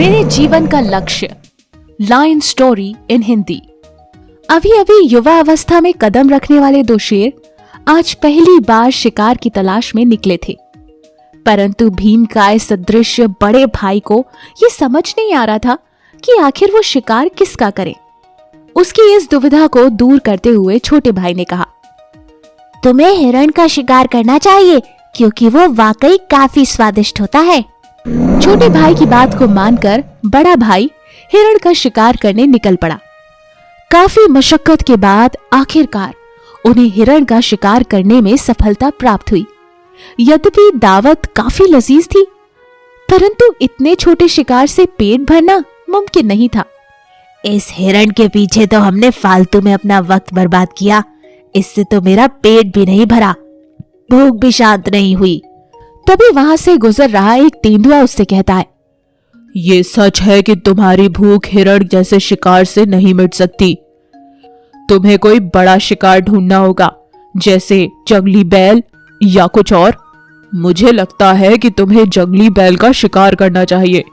मेरे जीवन का लक्ष्य, लायन स्टोरी इन हिंदी। अभी अभी युवा अवस्था में कदम रखने वाले दो शेर आज पहली बार शिकार की तलाश में निकले थे, परंतु भीमकाय सदृश बड़े भाई को ये समझ नहीं आ रहा था कि आखिर वो शिकार किसका करे। उसकी इस दुविधा को दूर करते हुए छोटे भाई ने कहा, तुम्हें हिरण का शिकार करना चाहिए क्योंकि वो वाकई काफी स्वादिष्ट होता है। छोटे भाई की बात को मानकर बड़ा भाई हिरण का शिकार करने निकल पड़ा। काफी मशक्कत के बाद आखिरकार उन्हें हिरण का शिकार करने में सफलता प्राप्त हुई। यद्यपि दावत काफी लजीज थी, परंतु इतने छोटे शिकार से पेट भरना मुमकिन नहीं था। इस हिरण के पीछे तो हमने फालतू में अपना वक्त बर्बाद किया, इससे तो मेरा पेट भी नहीं भरा, भूख भी शांत नहीं हुई। तभी वहां से गुजर रहा एक तेंदुआ उससे कहता है, ये सच है कि तुम्हारी भूख हिरण जैसे शिकार से नहीं मिट सकती। तुम्हें कोई बड़ा शिकार ढूंढना होगा, जैसे जंगली बैल या कुछ और। मुझे लगता है कि तुम्हें जंगली बैल का शिकार करना चाहिए।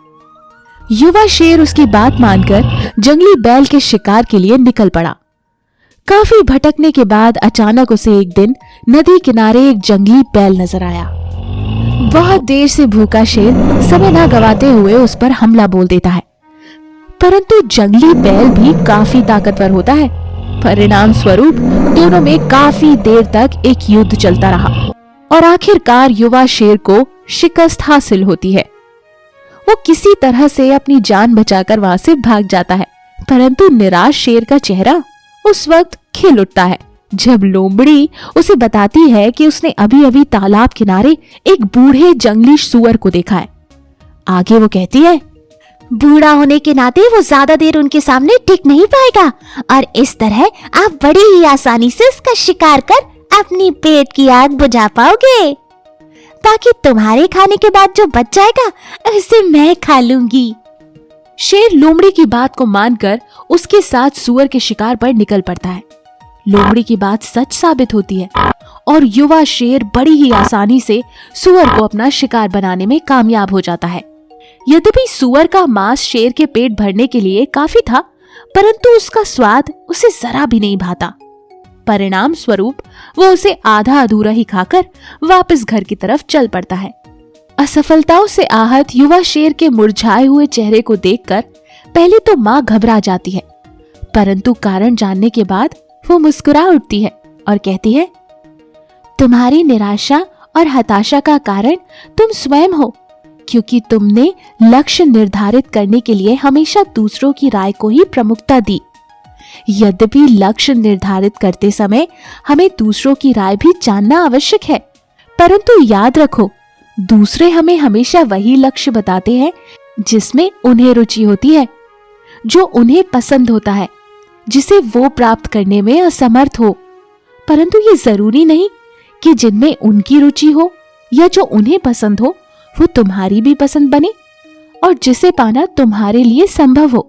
युवा शेर उसकी बात मानकर जंगली बैल के शिकार के लिए निकल पड़ा। काफी भटकने के बाद अचानक उसे एक दिन नदी किनारे एक जंगली बैल नजर आया। बहुत देर से भूखा शेर समय ना गवाते हुए उस पर हमला बोल देता है, परंतु जंगली बैल भी काफी ताकतवर होता है। परिणाम स्वरूप दोनों में काफी देर तक एक युद्ध चलता रहा और आखिरकार युवा शेर को शिकस्त हासिल होती है। वो किसी तरह से अपनी जान बचाकर वहां से भाग जाता है, परंतु निराश शेर का चेहरा उस वक्त खिल उठता है जब लोमड़ी उसे बताती है कि उसने अभी अभी तालाब किनारे एक बूढ़े जंगली सूअर को देखा है। आगे वो कहती है, बूढ़ा होने के नाते वो ज्यादा देर उनके सामने टिक नहीं पाएगा और इस तरह आप बड़ी ही आसानी से उसका शिकार कर अपनी पेट की आग बुझा पाओगे, ताकि तुम्हारे खाने के बाद जो बच जाएगा उसे मैं खा लूंगी। शेर लोमड़ी की बात को मानकर उसके साथ सूअर के शिकार पर निकल पड़ता है। लोमड़ी की बात सच साबित होती है और युवा शेर बड़ी ही आसानी से सूअर को अपना शिकार बनाने में कामयाब हो जाता है। यद्यपि सूअर का मांस शेर के पेट भरने के लिए काफी था, परंतु उसका स्वाद उसे जरा भी नहीं भाता। परिणाम स्वरूप वो उसे आधा अधूरा ही खाकर वापस घर की तरफ चल पड़ता है। असफलताओं से आहत युवा शेर के मुरझाए हुए चेहरे को देखकर पहले तो माँ घबरा जाती है, परंतु कारण जानने के बाद वो मुस्कुरा उठती है और कहती है, तुम्हारी निराशा और हताशा का कारण तुम स्वयं हो, क्योंकि तुमने लक्ष्य निर्धारित करने के लिए हमेशा दूसरों की राय को ही प्रमुखता दी। यद्यपि लक्ष्य निर्धारित करते समय हमें दूसरों की राय भी जानना आवश्यक है, परंतु याद रखो, दूसरे हमें हमेशा वही लक्ष्य बताते हैं जिसमें उन्हें रुचि होती है, जो उन्हें पसंद होता है, जिसे वो प्राप्त करने में असमर्थ हो। परंतु ये जरूरी नहीं कि जिनमें उनकी रुचि हो या जो उन्हें पसंद हो वो तुम्हारी भी पसंद बने और जिसे पाना तुम्हारे लिए संभव हो।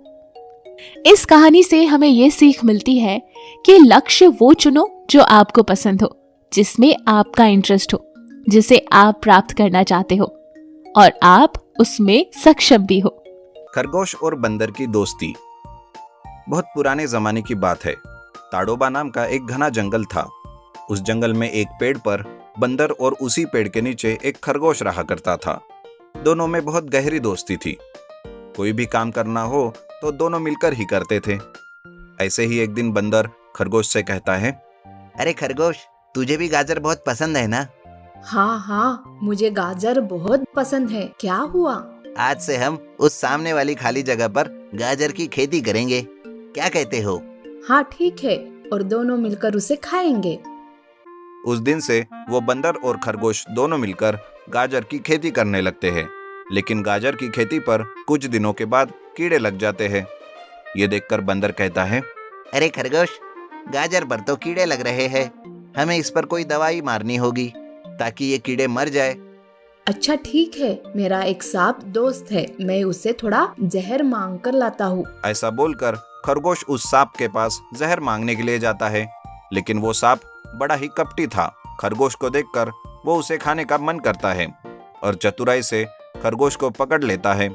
इस कहानी से हमें ये सीख मिलती है कि लक्ष्य वो चुनो जो आपको पसंद हो, जिसमें आपका इंटरेस्ट हो, जिसे आप प्राप्त करना चाहते हो और आप उसमें सक्षम भी हो। खरगोश और बंदर की दोस्ती। बहुत पुराने जमाने की बात है। ताड़ोबा नाम का एक घना जंगल था। उस जंगल में एक पेड़ पर बंदर और उसी पेड़ के नीचे एक खरगोश रहा करता था। दोनों में बहुत गहरी दोस्ती थी। कोई भी काम करना हो तो दोनों मिलकर ही करते थे। ऐसे ही एक दिन बंदर खरगोश से कहता है, अरे खरगोश, तुझे भी गाजर बहुत पसंद है ना? हाँ, मुझे गाजर बहुत पसंद है। क्या हुआ? आज से हम उस सामने वाली खाली जगह पर गाजर की खेती करेंगे, क्या कहते हो? हाँ ठीक है, और दोनों मिलकर उसे खाएंगे। उस दिन से वो बंदर और खरगोश दोनों मिलकर गाजर की खेती करने लगते हैं। लेकिन गाजर की खेती पर कुछ दिनों के बाद कीड़े लग जाते हैं। ये देखकर बंदर कहता है, अरे खरगोश, गाजर पर तो कीड़े लग रहे हैं, हमें इस पर कोई दवाई मारनी होगी ताकि ये कीड़े मर जाए। अच्छा ठीक है, मेरा एक सांप दोस्त है, मैं उससे थोड़ा जहर मांग कर लाता हूँ। ऐसा बोलकर खरगोश उस सांप के पास जहर मांगने के लिए जाता है, लेकिन वो सांप बड़ा ही कपटी था। खरगोश को देखकर वो उसे खाने का मन करता है और चतुराई से खरगोश को पकड़ लेता है।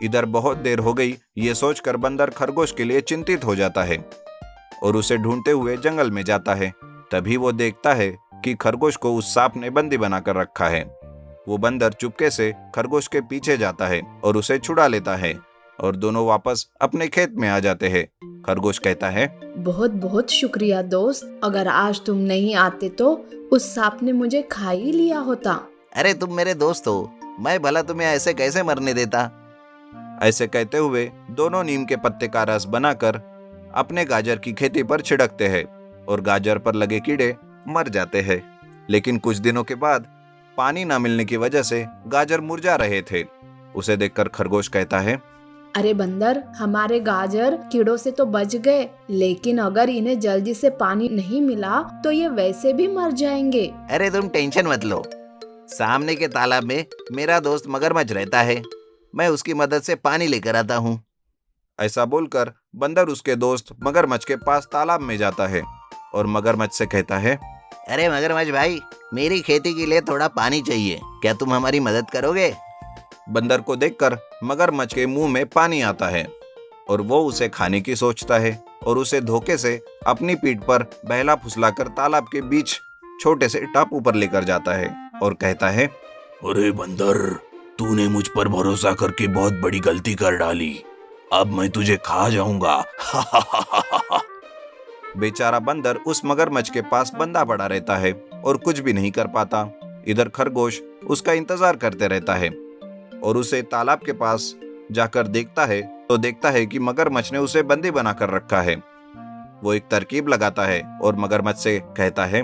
इधर बहुत देर हो गई ये सोचकर बंदर खरगोश के लिए चिंतित हो जाता है और उसे ढूंढते हुए जंगल में जाता है। तभी वो देखता है कि खरगोश को उस सांप ने बंदी बनाकर रखा है। वो बंदर चुपके से खरगोश के पीछे जाता है और उसे छुड़ा लेता है और दोनों वापस अपने खेत में आ जाते हैं। खरगोश कहता है, बहुत बहुत शुक्रिया दोस्त, अगर आज तुम नहीं आते तो उस सांप ने मुझे खा ही लिया होता। अरे तुम मेरे दोस्त हो, मैं भला तुम्हें ऐसे कैसे मरने देता। ऐसे कहते हुए दोनों नीम के पत्ते का रस बनाकर अपने गाजर की खेती पर छिड़कते हैं और गाजर पर लगे कीड़े मर जाते हैं। लेकिन कुछ दिनों के बाद पानी न मिलने की वजह से गाजर मुरझा रहे थे। उसे देखकर खरगोश कहता है, अरे बंदर, हमारे गाजर कीड़ों से तो बच गए, लेकिन अगर इन्हें जल्दी से पानी नहीं मिला तो ये वैसे भी मर जाएंगे। अरे तुम टेंशन मत लो, सामने के तालाब में मेरा दोस्त मगरमच्छ रहता है, मैं उसकी मदद से पानी लेकर आता हूँ। ऐसा बोलकर बंदर उसके दोस्त मगरमच्छ के पास तालाब में जाता है और मगरमच्छ से कहता है, अरे मगरमच्छ भाई, मेरी खेती के लिए थोड़ा पानी चाहिए, क्या तुम हमारी मदद करोगे। बंदर को देखकर मगरमच्छ के मुंह में पानी आता है और वो उसे खाने की सोचता है और उसे धोखे से अपनी पीठ पर बहला फुसलाकर तालाब के बीच छोटे से टापू पर लेकर जाता है और कहता है, अरे बंदर, तूने मुझ पर भरोसा करके बहुत बड़ी गलती कर डाली, अब मैं तुझे खा जाऊंगा। बेचारा बंदर उस मगरमच्छ के पास बंधा पड़ा रहता है और कुछ भी नहीं कर पाता। इधर खरगोश उसका इंतजार करते रहता है और उसे तालाब के पास जाकर देखता है तो देखता है कि मगरमच्छ ने उसे बंदी बनाकर रखा है। वो एक तरकीब लगाता है और मगरमच्छ से कहता है,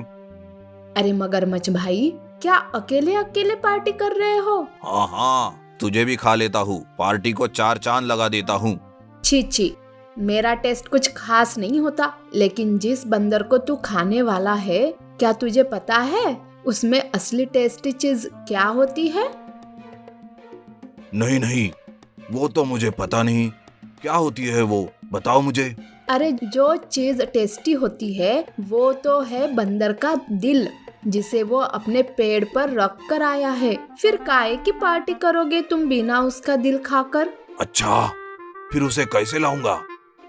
अरे मगरमच्छ भाई, क्या अकेले अकेले पार्टी कर रहे हो? हाँ हाँ, तुझे भी खा लेता हूँ, पार्टी को 4 चांद लगा देता हूँ। छी छी, मेरा टेस्ट कुछ खास नहीं होता, लेकिन जिस बंदर को तू खाने वाला है, क्या तुझे पता है उसमें असली टेस्टी चीज क्या होती है? नहीं नहीं, वो तो मुझे पता नहीं, क्या होती है वो, बताओ मुझे। अरे जो चीज टेस्टी होती है वो तो है बंदर का दिल, जिसे वो अपने पेड़ पर रख कर आया है। फिर काहे की पार्टी करोगे तुम बिना उसका दिल खाकर? अच्छा, फिर उसे कैसे लाऊंगा,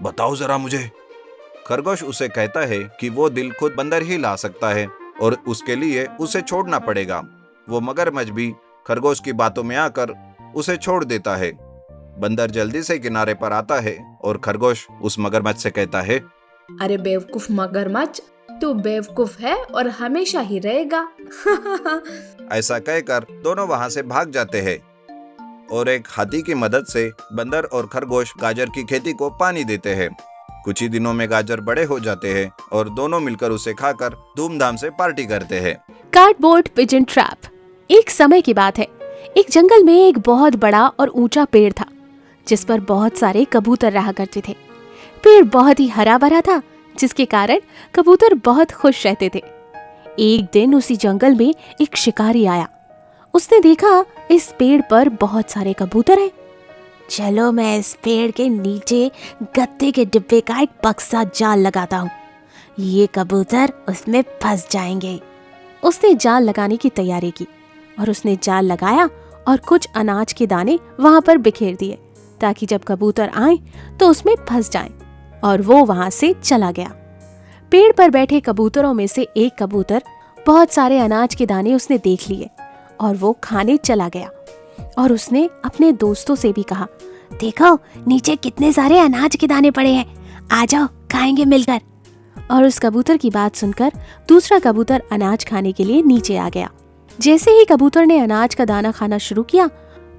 बताओ जरा मुझे। खरगोश उसे कहता है कि वो दिल खुद बंदर ही ला सकता है और उसके लिए उसे छोड़ना पड़ेगा। वो मगरमच्छ भी खरगोश की बातों में आकर उसे छोड़ देता है। बंदर जल्दी से किनारे पर आता है और खरगोश उस मगरमच्छ से कहता है, अरे बेवकूफ मगरमच्छ, तू बेवकूफ है और हमेशा ही रहेगा। ऐसा कहकर दोनों वहां से भाग जाते हैं और एक हाथी की मदद से बंदर और खरगोश गाजर की खेती को पानी देते हैं। कुछ ही दिनों में गाजर बड़े हो जाते हैं और दोनों मिलकर उसे खाकर धूमधाम से पार्टी करते हैं। Cardboard pigeon trap. एक समय की बात है, एक जंगल में एक बहुत बड़ा और ऊंचा पेड़ था जिस पर बहुत सारे कबूतर रहा करते थे। पेड़ बहुत ही हरा भरा था, जिसके कारण कबूतर बहुत खुश रहते थे। एक दिन उसी जंगल में एक शिकारी आया। उसने देखा इस पेड़ पर बहुत सारे कबूतर हैं। चलो मैं इस पेड़ के नीचे गत्ते के डिब्बे का एक बक्सा जाल लगाता हूँ, ये कबूतर उसमें फंस जाएंगे। उसने जाल लगाने की तैयारी की और उसने जाल लगाया और कुछ अनाज के दाने वहां पर बिखेर दिए ताकि जब कबूतर आए तो उसमें फंस जाएं, और वो वहां से चला गया। पेड़ पर बैठे कबूतरों में से एक कबूतर बहुत सारे अनाज के दाने उसने देख लिए और वो खाने चला गया। और उसने अपने दोस्तों से भी कहा, देखो नीचे कितने सारे अनाज के दाने पड़े हैं, आ जाओ खाएंगे मिलकर। और उस कबूतर की बात सुनकर दूसरा कबूतर अनाज खाने के लिए नीचे आ गया। जैसे ही कबूतर ने अनाज का दाना खाना शुरू किया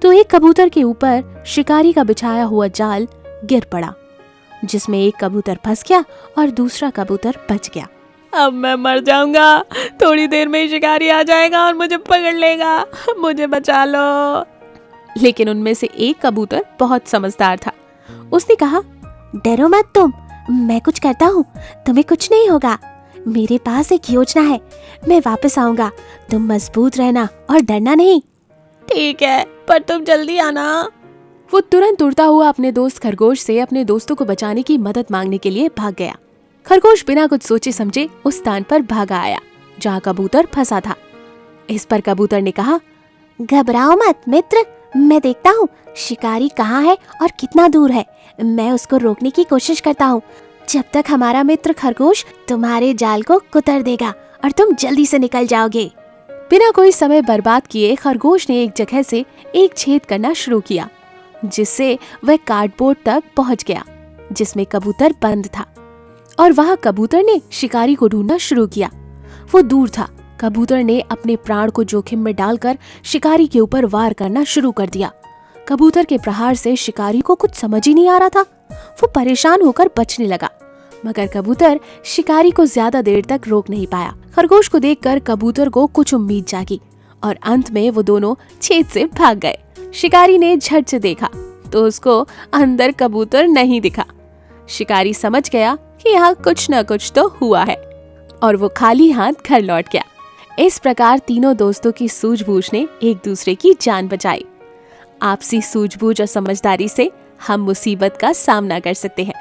तो एक कबूतर के ऊपर शिकारी का बिछाया हुआ जाल गिर पड़ा, जिसमें एक कबूतर फंस गया और दूसरा कबूतर बच गया। अब मैं मर जाऊंगा, थोड़ी देर में शिकारी आ जाएगा और मुझे पकड़ लेगा, मुझे बचा लो। लेकिन उनमें से एक कबूतर बहुत समझदार था। उसने कहा, डरो मत तुम, मैं कुछ करता हूँ, तुम्हें कुछ नहीं होगा। मेरे पास एक योजना है, मैं वापस आऊंगा, तुम मजबूत रहना और डरना नहीं। ठीक है, पर तुम जल्दी आना। वो तुरंत उड़ता हुआ अपने दोस्त खरगोश से अपने दोस्तों को बचाने की मदद मांगने के लिए भाग गया। खरगोश बिना कुछ सोचे समझे उस स्थान पर भागा आया जहाँ कबूतर फंसा था। इस पर कबूतर ने कहा, घबराओ मत मित्र, मैं देखता हूँ शिकारी कहाँ है और कितना दूर है। मैं उसको रोकने की कोशिश करता हूँ जब तक हमारा मित्र खरगोश तुम्हारे जाल को कुतर देगा और तुम जल्दी से निकल जाओगे। बिना कोई समय बर्बाद किए खरगोश ने एक जगह से एक छेद करना शुरू किया, जिससे वह कार्डबोर्ड तक पहुंच गया जिसमें कबूतर बंद था। और वहां कबूतर ने शिकारी को ढूंढना शुरू किया। वो दूर था। कबूतर ने अपने प्राण को जोखिम में डालकर शिकारी के ऊपर वार करना शुरू कर दिया। कबूतर के प्रहार से शिकारी को कुछ समझ ही नहीं आ रहा था। वो परेशान होकर बचने लगा, मगर कबूतर शिकारी को ज्यादा देर तक रोक नहीं पाया। खरगोश को देखकर कबूतर को कुछ उम्मीद जागी और अंत में वो दोनों छेद से भाग गए। शिकारी ने झट से देखा तो उसको अंदर कबूतर नहीं दिखा। शिकारी समझ गया कि यहाँ कुछ न कुछ तो हुआ है और वो खाली हाथ घर लौट गया। इस प्रकार तीनों दोस्तों की सूझबूझ ने एक दूसरे की जान बचाई। आपसी सूझबूझ और समझदारी से हम मुसीबत का सामना कर सकते हैं।